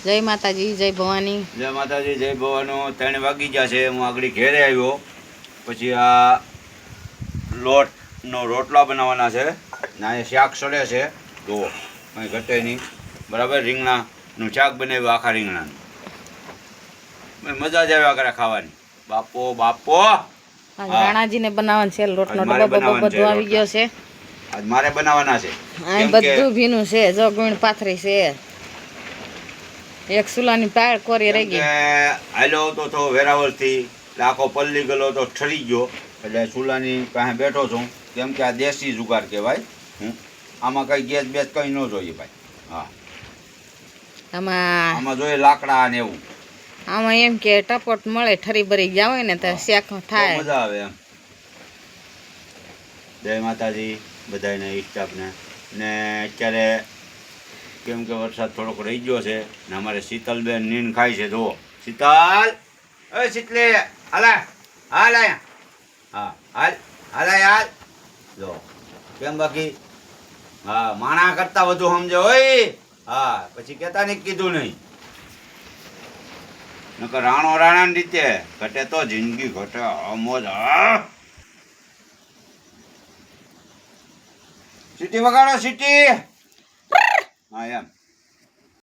જય માતાજી, જય ભવાની. જય માતાજી, જય ભવાનો. 3 વાગી ગયા છે. હું આગળ ઘેરે આવ્યો પછી આ લોટનો રોટલા બનાવવાના છે ના એ શાક સડે છે તો કંઈ ઘટે નહીં. બરાબર, રીંગણાનું શાક બનાવ્યું, આખા રીંગણાનું. મજા જ આવ્યા કરે ખાવાની. બાપો રાણાજીને બનાવવાનું છે લોટનો ડબ્બો બધું આવી ગયો છે. આજ મારે બનાવવાના છે. આ બધું ભીનું છે. જો ગુણ પાથરી છે. એક સુલાની પાળ કોરી રહી ગઈ. હાલ્યો તો વેરાવળથી આખો પલ્લી ગયો તો ઠરી ગયો એટલે ચૂલાની પાસે બેઠો છું. કેમ કે આ દેશી જુગાર કહેવાય. આમાં કઈ ગેસ બેસ કઈ ન જોઈએ ભાઈ. હા, આમાં જોઈએ લાકડા ને એવું. આમાં એમ કે ટપોટ મળે, ઠરી ભરી ગયા હોય ને તો શેક થાય, મજા આવે એમ. જય માતાજી બધાને ઈષ્ટાપને. ને અત્યારે કેમ કે વરસાદ થોડોક રહી ગયો છે ને અમારે શીતલબેન નીંદ ખાય છે. જુઓ શીતલ, એ શીતલે હાલે હાલ આયા. હા હાલ હાલ હાલ. જો કેમ બાકી? હા, માણા કરતા વધુ સમજો હોય. હા, પછી કેતા નહીં કીધું નહીં. નકર રાણો રાણાની રીતે ઘટે તો જિંદગી ઘટે. મોજ. સીટી વગાડો સીટી. હા એમ.